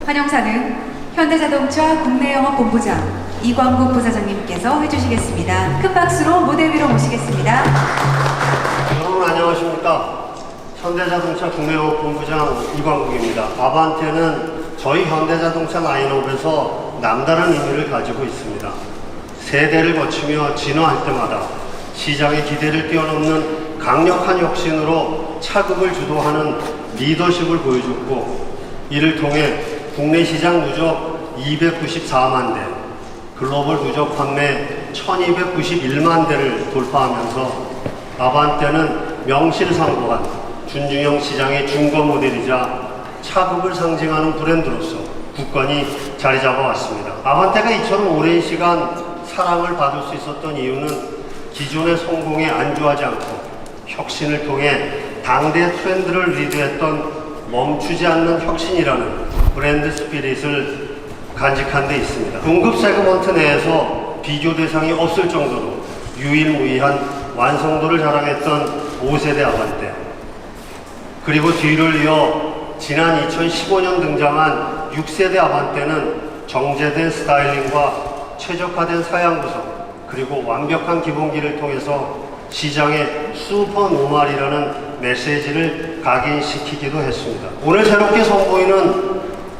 환영사는 현대자동차 국내영업본부장 이광국 부사장님께서 해주시겠습니다. 큰 박수로 무대 위로 모시겠습니다. 여러분 안녕하십니까. 현대자동차 국내영업본부장 이광국입니다. 아반떼는 저희 현대자동차 라인업에서 남다른 의미를 가지고 있습니다. 세대를 거치며 진화할 때마다 시장의 기대를 뛰어넘는 강력한 혁신으로 차극을 주도하는 리더십을 보여줬고, 이를 통해 국내 시장 누적 294만 대, 글로벌 누적 판매 1291만 대를 돌파하면서 아반떼는 명실상부한 준중형 시장의 중거 모델이자 차극을 상징하는 브랜드로서 굳건히 자리 잡아왔습니다. 아반떼가 이처럼 오랜 시간 사랑을 받을 수 있었던 이유는 기존의 성공에 안주하지 않고 혁신을 통해 당대 트렌드를 리드했던 멈추지 않는 혁신이라는 브랜드 스피릿을 간직한 데 있습니다. 동급 세그먼트 내에서 비교 대상이 없을 정도로 유일무이한 완성도를 자랑했던 5세대 아반떼, 그리고 뒤를 이어 지난 2015년 등장한 6세대 아반떼는 정제된 스타일링과 최적화된 사양 구성, 그리고 완벽한 기본기를 통해서 시장에 슈퍼 노멀이라는 메시지를 각인시키기도 했습니다. 오늘 새롭게 선보이는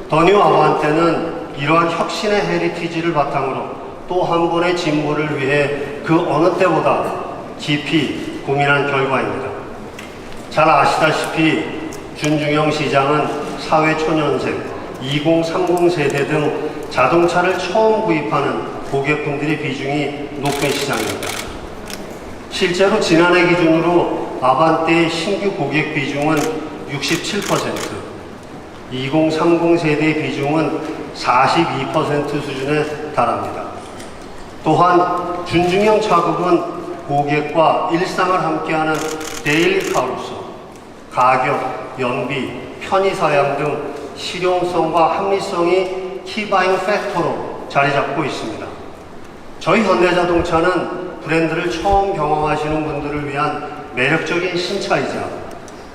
더 뉴 아반떼는 이러한 혁신의 헤리티지를 바탕으로 또 한 번의 진보를 위해 그 어느 때보다 깊이 고민한 결과입니다. 잘 아시다시피 준중형 시장은 사회초년생, 2030 세대 등 자동차를 처음 구입하는 고객분들의 비중이 높은 시장입니다. 실제로 지난해 기준으로 아반떼의 신규 고객 비중은 67%, 2030 세대의 비중은 42% 수준에 달합니다. 또한 준중형 차극은 고객과 일상을 함께하는 데일리카로서 가격, 연비, 편의사양 등 실용성과 합리성이 키바잉 팩터로 자리 잡고 있습니다. 저희 현대자동차는 브랜드를 처음 경험하시는 분들을 위한 매력적인 신차이자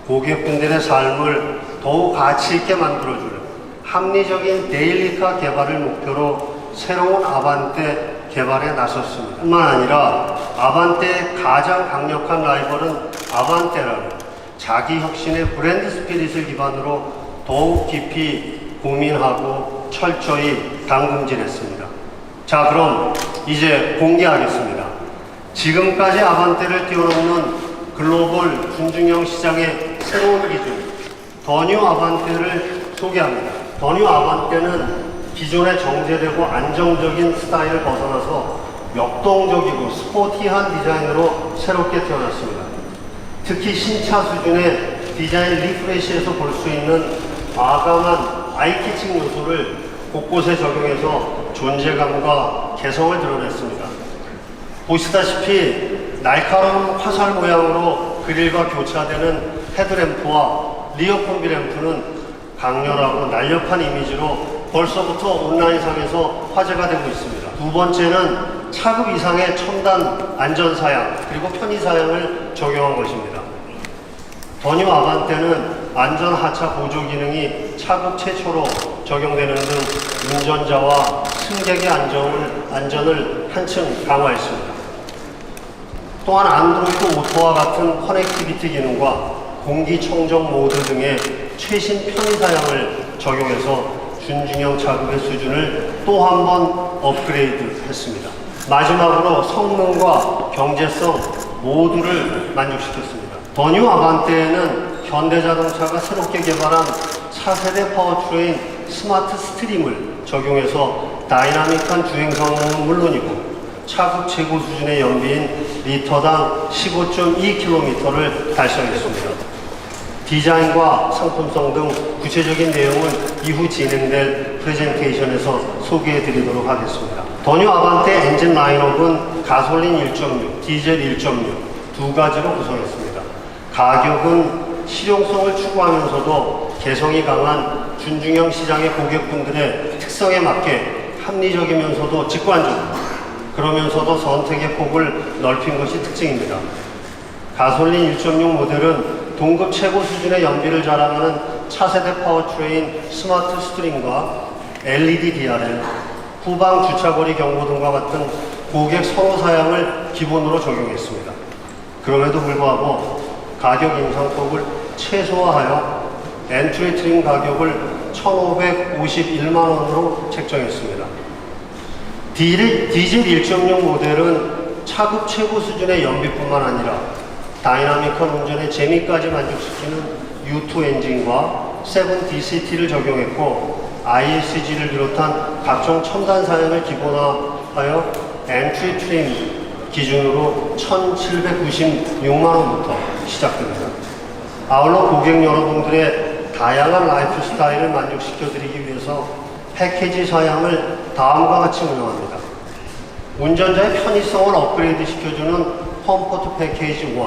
고객분들의 삶을 더욱 가치 있게 만들어줄 합리적인 데일리카 개발을 목표로 새로운 아반떼 개발에 나섰습니다. 뿐만 아니라 아반떼의 가장 강력한 라이벌은 아반떼라는 자기 혁신의 브랜드 스피릿을 기반으로 더욱 깊이 고민하고 철저히 당금질했습니다. 자, 그럼 이제 공개하겠습니다. 지금까지 아반떼를 뛰어넘는 글로벌 준중형 시장의 새로운 기준, 더 뉴 아반떼를 소개합니다. 더 뉴 아반떼는 기존의 정제되고 안정적인 스타일을 벗어나서 역동적이고 스포티한 디자인으로 새롭게 태어났습니다. 특히 신차 수준의 디자인 리프레시에서 볼 수 있는 과감한 아이캐칭 요소를 곳곳에 적용해서 존재감과 개성을 드러냈습니다. 보시다시피 날카로운 화살 모양으로 그릴과 교차되는 헤드램프와 리어 콤비 램프는 강렬하고 날렵한 이미지로 벌써부터 온라인상에서 화제가 되고 있습니다. 두 번째는 차급 이상의 첨단 안전사양 그리고 편의사양을 적용한 것입니다. 더 뉴 아반떼는 안전하차 보조 기능이 차급 최초로 적용되는 등 운전자와 승객의 안전을 한층 강화했습니다. 또한 안드로이드 오토와 같은 커넥티비티 기능과 공기청정 모드 등의 최신 편의사양을 적용해서 준중형 차급의 수준을 또 한 번 업그레이드 했습니다. 마지막으로 성능과 경제성 모두를 만족시켰습니다. 더 뉴 아반떼에는 현대자동차가 새롭게 개발한 차세대 파워트레인 스마트 스트림을 적용해서 다이나믹한 주행 성능은 물론이고 차급 최고 수준의 연비인 리터당 15.2km를 달성했습니다. 디자인과 상품성 등 구체적인 내용은 이후 진행될 프레젠테이션에서 소개해 드리도록 하겠습니다. 더 뉴 아반떼 엔진 라인업은 가솔린 1.6, 디젤 1.6 두 가지로 구성했습니다. 가격은 실용성을 추구하면서도 개성이 강한 준중형 시장의 고객분들의 특성에 맞게 합리적이면서도 직관적, 그러면서도 선택의 폭을 넓힌 것이 특징입니다. 가솔린 1.6 모델은 동급 최고 수준의 연비를 자랑하는 차세대 파워트레인 스마트 스트링과 LED DRL, 후방 주차거리 경보 등과 같은 고객 선호 사양을 기본으로 적용했습니다. 그럼에도 불구하고 가격 인상폭을 최소화하여 엔트리 트림 가격을 1,551만 원으로 책정했습니다. 디젤 1.0 모델은 차급 최고 수준의 연비뿐만 아니라 다이나믹한 운전의 재미까지 만족시키는 U2 엔진과 7DCT를 적용했고 ISG를 비롯한 각종 첨단 사양을 기본화하여 엔트리 트림 기준으로 1,796만 원부터 시작됩니다. 아울러 고객 여러분들의 다양한 라이프 스타일을 만족시켜드리기 위해서 패키지 사양을 다음과 같이 운영합니다. 운전자의 편의성을 업그레이드 시켜주는 컴포트 패키지 1,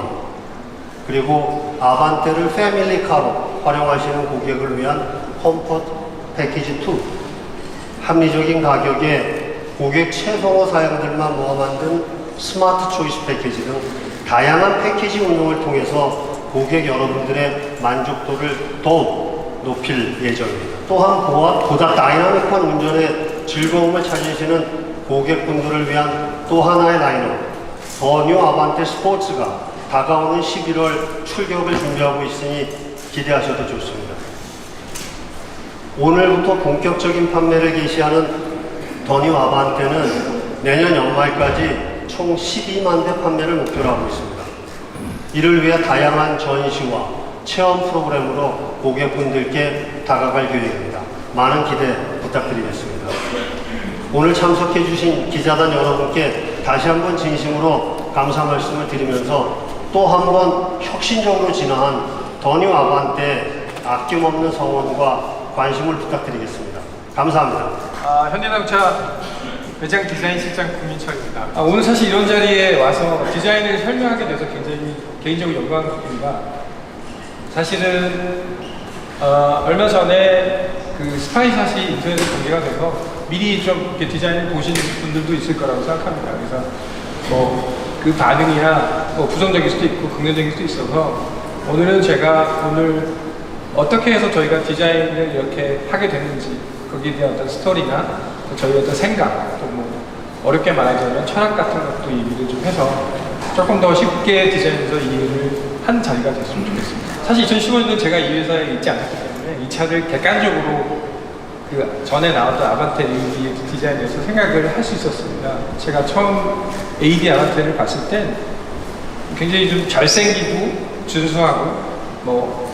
그리고 아반떼를 패밀리카로 활용하시는 고객을 위한 컴포트 패키지 2, 합리적인 가격에 고객 최선호 사양들만 모아 만든 스마트 초이스 패키지 등 다양한 패키지 운영을 통해서 고객 여러분들의 만족도를 더욱 높일 예정입니다. 또한 보다 다이나믹한 운전의 즐거움을 찾으시는 고객분들을 위한 또 하나의 라인업, 더 뉴 아반떼 스포츠가 다가오는 11월 출격을 준비하고 있으니 기대하셔도 좋습니다. 오늘부터 본격적인 판매를 개시하는 더 뉴 아반떼는 내년 연말까지 총 12만 대 판매를 목표로 하고 있습니다. 이를 위해 다양한 전시와 체험 프로그램으로 고객분들께 다가갈 계획입니다. 많은 기대 부탁드리겠습니다. 오늘 참석해 주신 기자단 여러분께 다시 한번 진심으로 감사 말씀을 드리면서 또 한 번 혁신적으로 진화한 더 뉴 아반떼 아낌없는 성원과 관심을 부탁드리겠습니다. 감사합니다. 현대자동차 매장 디자인 실장 구민철입니다. 오늘 사실 이런 자리에 와서 디자인을 설명하게 돼서 굉장히 개인적으로 영광입니다. 사실은 얼마 전에 그 스파이샷이 인터넷에 공개가 돼서 미리 좀 이렇게 디자인을 보신 분들도 있을 거라고 생각합니다. 그래서 뭐 그 반응이나 뭐 부정적일 수도 있고 긍정적일 수도 있어서 오늘은 제가 오늘 어떻게 해서 저희가 디자인을 이렇게 하게 됐는지 거기에 대한 어떤 스토리나 저희 어떤 생각 또 뭐 어렵게 말하자면 철학 같은 것도 얘기를 좀 해서 조금 더 쉽게 디자인해서 이해를 한 자리가 됐으면 좋겠습니다. 사실 2015년도는 제가 이 회사에 있지 않았기 때문에 이 차를 객관적으로 그 전에 나왔던 아반떼 AD 디자인에서 생각을 할 수 있었습니다. 제가 처음 AD 아반떼를 봤을 땐 굉장히 좀 잘생기고 준수하고 뭐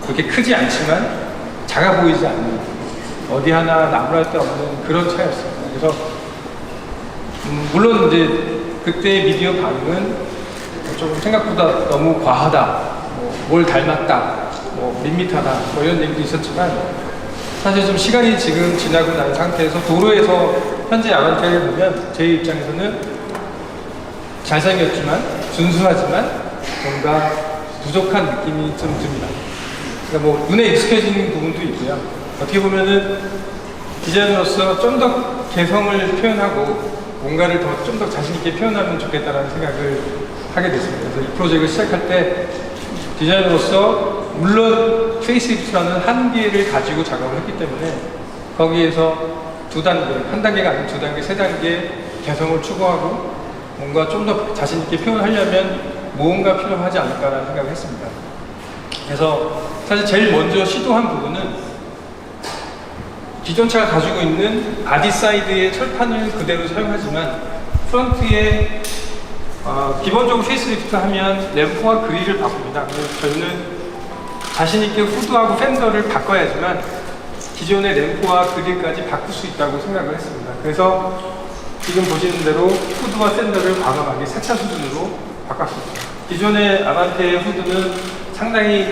그렇게 크지 않지만 작아 보이지 않는 어디 하나 나무랄 데 없는 그런 차였습니다. 그래서 물론 이제 그때 미디어 반응은 좀 생각보다 너무 과하다, 뭘 닮았다, 밋밋하다 뭐 이런 얘기도 있었지만 사실 좀 시간이 지금 지나고 난 상태에서 도로에서 현재 아반떼를 보면 제 입장에서는 잘생겼지만 준수하지만 뭔가 부족한 느낌이 좀 듭니다. 그러니까 뭐 눈에 익숙해지는 부분도 있고요. 어떻게 보면은 디자이너로서 좀 더 개성을 표현하고 뭔가를 더 좀 더 자신 있게 표현하면 좋겠다라는 생각을 하게 됐습니다. 그래서 이 프로젝트를 시작할 때 디자이너로서 물론 페이스리프트라는 한계를 가지고 작업을 했기 때문에 거기에서 두 단계, 한 단계가 아닌 두 단계, 세 단계 개성을 추구하고 뭔가 좀 더 자신 있게 표현하려면 무언가 필요하지 않을까라는 생각을 했습니다. 그래서 사실 제일 먼저 시도한 부분은 기존 차가 가지고 있는 바디 사이드의 철판을 그대로 사용하지만 프런트에 기본적으로 페이스리프트 하면 램프와 그릴을 바꿉니다. 그래서 저희는 자신있게 후드하고 팬더를 바꿔야지만 기존의 램프와 그릴까지 바꿀 수 있다고 생각을 했습니다. 그래서 지금 보시는 대로 후드와 팬더를 과감하게 4차 수준으로 바꿨습니다. 기존의 아반떼의 후드는 상당히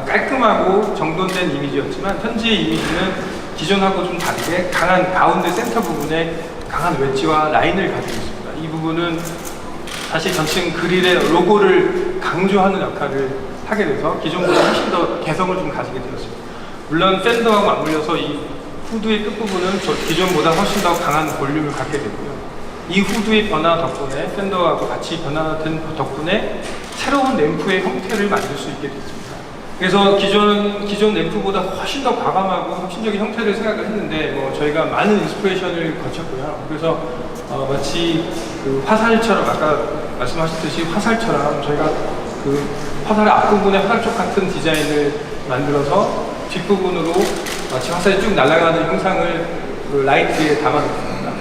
깔끔하고 정돈된 이미지였지만 현재의 이미지는 기존하고 좀 다르게 강한 가운데 센터 부분에 강한 웨지와 라인을 가지고 있습니다. 이 부분은 사실 전층 그릴의 로고를 강조하는 역할을 하게 돼서 기존보다 훨씬 더 개성을 좀 가지게 되었습니다. 물론 팬더하고 맞물려서 이 후드의 끝부분은 기존보다 훨씬 더 강한 볼륨을 갖게 되고요. 이 후드의 변화 덕분에 팬더하고 같이 변화된 덕분에 새로운 램프의 형태를 만들 수 있게 됐습니다. 그래서 기존 램프보다 훨씬 더 과감하고 혁신적인 형태를 생각을 했는데 저희가 많은 인스피레이션을 거쳤고요. 그래서 마치 그 화살처럼 아까 말씀하셨듯이 화살처럼 저희가 그 화살의 앞부분에 화살촉 같은 디자인을 만들어서 뒷부분으로 마치 화살이 쭉 날아가는 형상을 그 라이트에 담아놓습니다.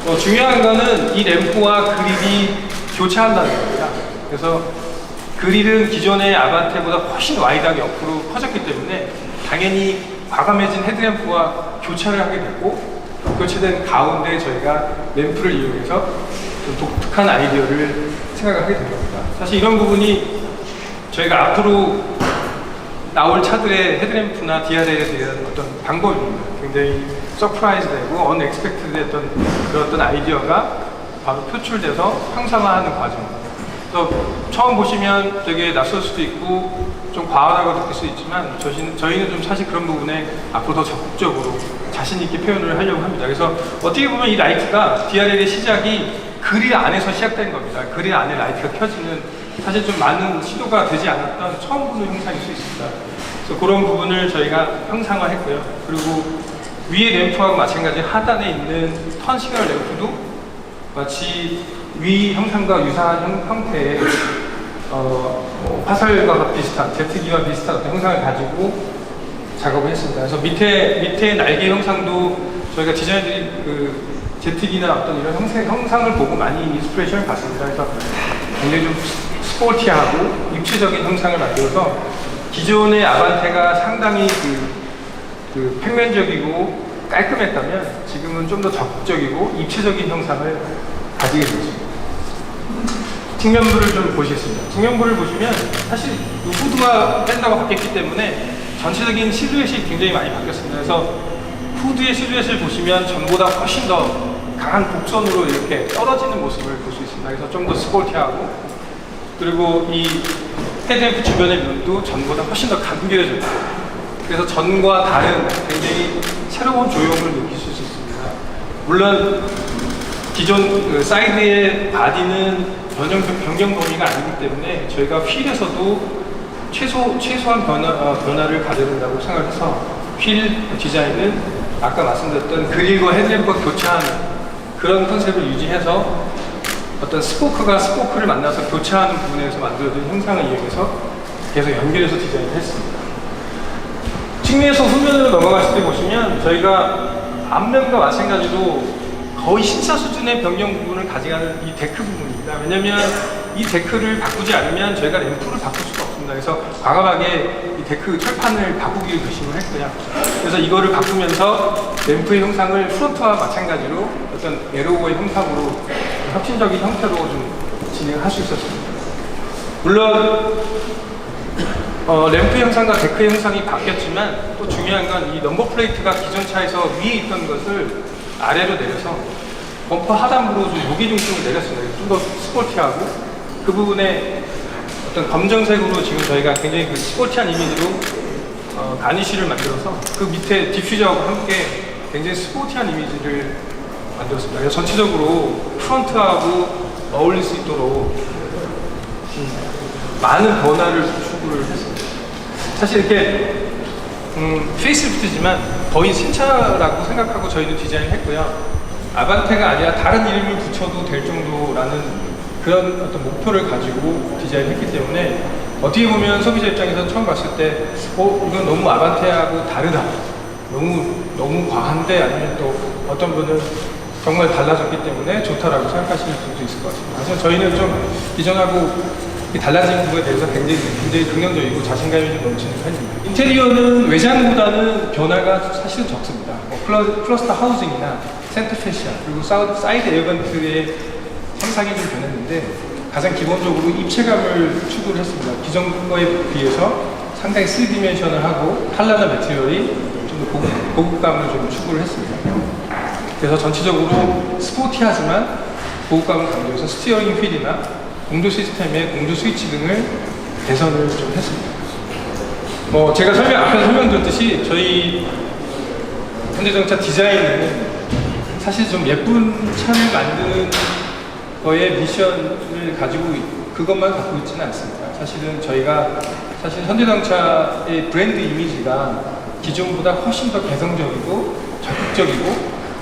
그래서 중요한 거는 이 램프와 그릴이 교차한다는 겁니다. 그래서 그릴은 기존의 아반떼보다 훨씬 와이드하게 옆으로 커졌기 때문에 당연히 과감해진 헤드램프와 교차를 하게 됐고, 교체된 가운데 저희가 램프를 이용해서 좀 독특한 아이디어를 생각을 하게 된 겁니다. 사실 이런 부분이 저희가 앞으로 나올 차들의 헤드램프나 DRL에 대한 어떤 방법입니다. 굉장히 서프라이즈 되고 언엑스펙티드 했던 그런 어떤 아이디어가 바로 표출돼서 형상화하는 과정입니다. 그래서 처음 보시면 되게 낯설 수도 있고 좀 과하다고 느낄 수 있지만 저희는 좀 사실 그런 부분에 앞으로 더 적극적으로 자신 있게 표현을 하려고 합니다. 그래서 어떻게 보면 이 라이트가 DRL의 시작이 그릴 안에서 시작된 겁니다. 그릴 안에 라이트가 켜지는 사실 좀 많은 시도가 되지 않았던 처음 보는 형상일 수 있습니다. 그래서 그런 부분을 저희가 형상화했고요. 그리고 위에 램프하고 마찬가지 하단에 있는 턴 시그널 램프도 마치 위 형상과 유사한 형태의 화살과 비슷한 제트기와 비슷한 어떤 형상을 가지고 작업을 했습니다. 그래서 밑에 날개 형상도 저희가 디자인들이 그 제트기나 어떤 이런 형상을 보고 많이 인스피레이션을 받습니다. 그래서 굉장히 좀 스포티하고 입체적인 형상을 만들어서 기존의 아반떼가 상당히 그 평면적이고 깔끔했다면 지금은 좀 더 적극적이고 입체적인 형상을 가지게 되었습니다. 측면부를 좀 보시겠습니다. 측면부를 보시면 사실 후드가 뺀다고 바뀌었기 때문에 전체적인 실루엣이 굉장히 많이 바뀌었습니다. 그래서 후드의 실루엣을 보시면 전보다 훨씬 더 강한 곡선으로 이렇게 떨어지는 모습을 볼 수 있습니다. 그래서 좀 더 스포티하고, 그리고 이 헤드램프 주변의 면도 전보다 훨씬 더 간결해졌고, 그래서 전과 다른 굉장히 새로운 조형을 느끼실 수 있습니다. 물론 기존 그 사이드의 바디는 변경 범위가 아니기 때문에 저희가 휠에서도 최소한 변화를 가져야 된다고 생각해서 휠 디자인은 아까 말씀드렸던 그릴과 헤드램프가 교차하는 그런 컨셉을 유지해서 어떤 스포크가 스포크를 만나서 교차하는 부분에서 만들어진 형상을 이용해서 계속 연결해서 디자인을 했습니다. 측면에서 후면으로 넘어갔을 때 보시면 저희가 앞면과 마찬가지로 거의 신차 수준의 변경 부분을 가져가는 이 데크 부분입니다. 왜냐하면 이 데크를 바꾸지 않으면 저희가 램프를 바꿀 수가 없습니다. 그래서 과감하게 이 데크 철판을 바꾸기로 결심을 했고요. 그래서 이거를 바꾸면서 램프의 형상을 프론트와 마찬가지로 어떤 에로고의 형상으로 혁신적인 형태로 좀 진행할 수 있었습니다. 물론 램프 형상과 데크 형상이 바뀌었지만 또 중요한 건 이 넘버 플레이트가 기존 차에서 위에 있던 것을 아래로 내려서 범퍼 하단부로 좀 무게중심을 내렸습니다. 좀 더 스포티하고 그 부분에 어떤 검정색으로 지금 저희가 굉장히 그 스포티한 이미지로 가니쉬를 만들어서 그 밑에 디퓨저하고 함께 굉장히 스포티한 이미지를 만들었습니다. 그래서 전체적으로 프론트하고 어울릴 수 있도록 많은 변화를 추구를 했습니다. 사실 이렇게 페이스리프트지만 거의 신차라고 생각하고 저희도 디자인했고요. 아반떼가 아니라 다른 이름을 붙여도 될 정도라는 그런 어떤 목표를 가지고 디자인했기 때문에 어떻게 보면 소비자 입장에서 처음 봤을 때 이건 너무 아반떼하고 다르다, 너무 과한데, 아니면 또 어떤 분은 정말 달라졌기 때문에 좋다라고 생각하시는 분도 있을 것 같습니다. 그래서 저희는 좀 기존하고 이 달라진 부분에 대해서 굉장히 긍정적이고 자신감이 좀 넘치는 편입니다. 인테리어는 외장보다는 변화가 사실은 적습니다. 클러스터 하우징이나 센터 패시아, 그리고 사이드 에어벤트의 형상이 좀 변했는데 가장 기본적으로 입체감을 추구를 했습니다. 기존 거에 비해서 상당히 3디멘션을 하고 칼라나 매티리얼이 좀 더 고급감을 좀 추구를 했습니다. 그래서 전체적으로 스포티하지만 고급감을 강조해서 스티어링 휠이나 공조 시스템의 공조 스위치 등을 개선을 좀 했습니다. 제가 앞에서 설명드렸듯이 저희 현대자동차 디자인은 사실 좀 예쁜 차를 만드는 거에 미션을 가지고 그것만 갖고 있지는 않습니다. 사실은 저희가 사실 현대자동차의 브랜드 이미지가 기존보다 훨씬 더 개성적이고 적극적이고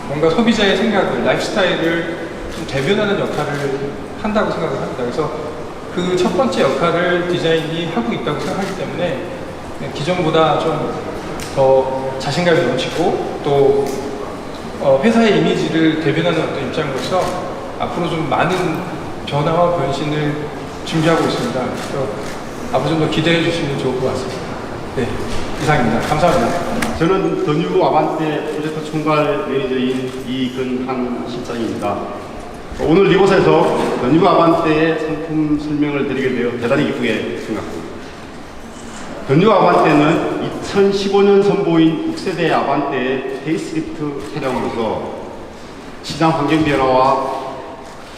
뭔가 소비자의 생각을, 라이프스타일을 좀 대변하는 역할을 한다고 생각을 합니다. 그래서 그 첫 번째 역할을 디자인이 하고 있다고 생각하기 때문에 기존보다 좀 더 자신감이 넘치고 또 회사의 이미지를 대변하는 어떤 입장으로서 앞으로 좀 많은 변화와 변신을 준비하고 있습니다. 그래서 앞으로 좀 더 기대해 주시면 좋을 것 같습니다. 네, 이상입니다. 감사합니다. 저는 더 뉴 아반떼 프로젝트 총괄 매니저인 이근한 실장입니다. 오늘 이곳에서 더 뉴 아반떼의 상품 설명을 드리게 되어 대단히 기쁘게 생각합니다. 더 뉴 아반떼는 2015년 선보인 6세대 아반떼의 페이스리프트 차량으로서 시장 환경 변화와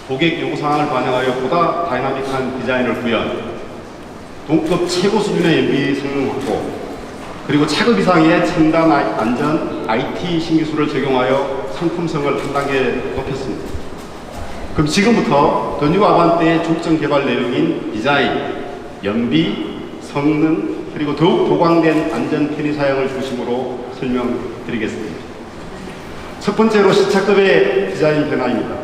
고객 요구사항을 반영하여 보다 다이나믹한 디자인을 구현, 동급 최고 수준의 연비 성능 확보, 그리고 차급 이상의 첨단 안전 IT 신기술을 적용하여 상품성을 한 단계 높였습니다. 그럼 지금부터 더 뉴 아반떼의 중점 개발 내용인 디자인, 연비, 성능, 그리고 더욱 보강된 안전 편의 사양을 중심으로 설명드리겠습니다. 첫 번째로 신차급의 디자인 변화입니다.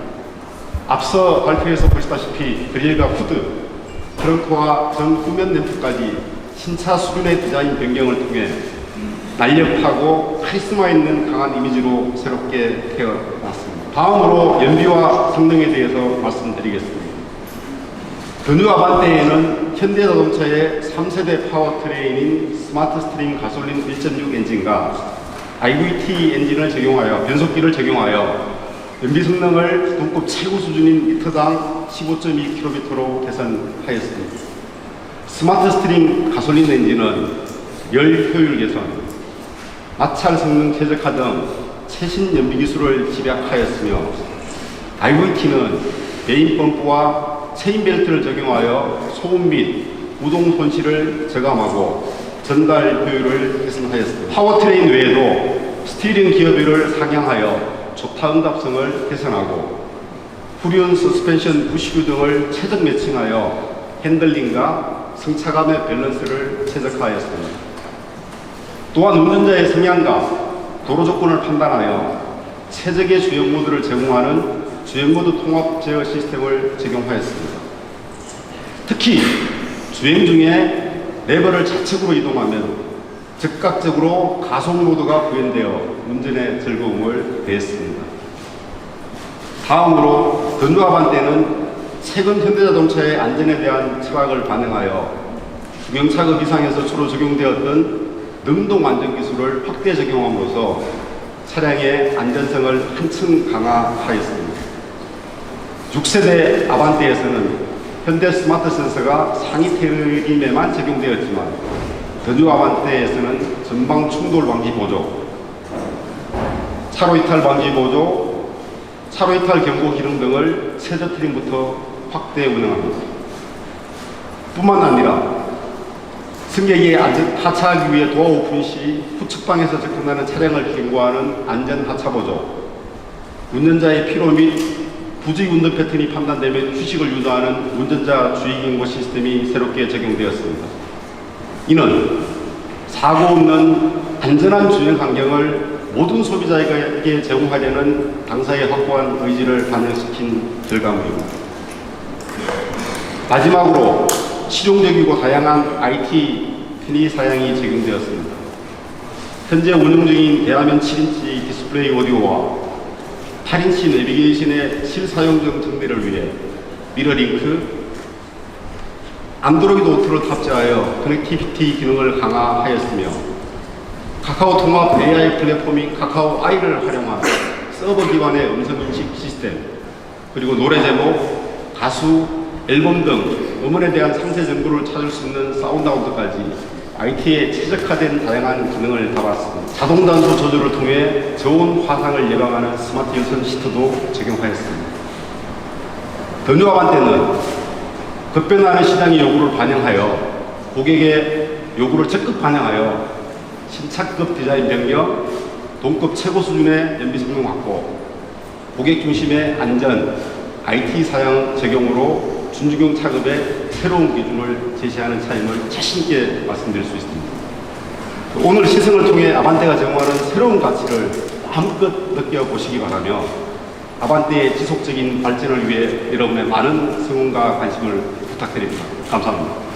앞서 발표에서 보시다시피 그릴과 후드, 트렁크와 전 후면 램프까지 신차 수준의 디자인 변경을 통해 날렵하고 카리스마 있는 강한 이미지로 새롭게 태어났습니다. 다음으로 연비와 성능에 대해서 말씀드리겠습니다. 더 뉴 아반떼에는 현대자동차의 3세대 파워트레인인 스마트 스트림 가솔린 1.6 엔진과 IVT 엔진을 적용하여 변속기를 적용하여 연비 성능을 동급 최고 수준인 리터당 15.2km로 개선하였습니다. 스마트 스트림 가솔린 엔진은 열 효율 개선, 마찰 성능 최적화 등 최신 연비 기술을 집약하였으며 IVT는 메인 펌프와 체인 벨트를 적용하여 소음 및 우동 손실을 저감하고 전달 효율을 개선하였습니다. 파워트레인 외에도 스티어링 기어비를 상향하여 조타 응답성을 개선하고 후륜 서스펜션 부시뷰 등을 최적 매칭하여 핸들링과 승차감의 밸런스를 최적화하였습니다. 또한 운전자의 성향과 도로 조건을 판단하여 최적의 주행 모드를 제공하는 주행 모드 통합 제어 시스템을 적용하였습니다. 특히 주행 중에 레버를 좌측으로 이동하면 즉각적으로 가속 모드가 구현되어 운전의 즐거움을 더했습니다. 다음으로 더 뉴 아반떼는 최근 현대자동차의 안전에 대한 철학을 반영하여 중형차급 이상에서 주로 적용되었던 능동 안전 기술을 확대 적용함으로써 차량의 안전성을 한층 강화하였습니다. 6세대 아반떼에서는 현대 스마트 센서가 상위 테일림에만 적용되었지만 더 뉴 아반떼에서는 전방 충돌 방지 보조, 차로 이탈 방지 보조, 차로 이탈 경고 기능 등을 최저 트림부터 확대 운영합니다. 뿐만 아니라 승객이 하차하기 위해 도어 오픈 시 후측방에서 접근하는 차량을 경고하는 안전 하차 보조, 운전자의 피로 및 부주의 운전 패턴이 판단되면 휴식을 유도하는 운전자 주의 경고 시스템이 새롭게 적용되었습니다. 이는 사고 없는 안전한 주행 환경을 모든 소비자에게 제공하려는 당사의 확고한 의지를 반영시킨 결과물입니다. 마지막으로 실용적이고 다양한 IT 편의 사양이 적용되었습니다. 현재 운영 중인 대화면 7인치 디스플레이 오디오와 8인치 내비게이션의 실사용적 정비를 위해 미러링크, 안드로이드 오토를 탑재하여 커넥티비티 기능을 강화하였으며 카카오 통합 AI 플랫폼인 카카오 아이를 활용한 서버 기반의 음성인식 시스템, 그리고 노래 제목, 가수, 앨범 등 음원에 대한 상세 정보를 찾을 수 있는 사운드 아웃까지 IT에 최적화된 다양한 기능을 담았습니다. 자동 단수 조절을 통해 저온 화상을 예방하는 스마트 열선 시트도 적용하였습니다. 더 뉴 아반떼는 급변하는 시장의 요구를 반영하여 고객의 요구를 적극 반영하여 신차급 디자인 변경, 동급 최고 수준의 연비 성능 확보, 고객 중심의 안전, IT 사양 적용으로 준중형 차급의 새로운 기준을 제시하는 차임을 자신있게 말씀드릴 수 있습니다. 오늘 시승을 통해 아반떼가 제공하는 새로운 가치를 마음껏 느껴보시기 바라며 아반떼의 지속적인 발전을 위해 여러분의 많은 성원과 관심을 부탁드립니다. 감사합니다.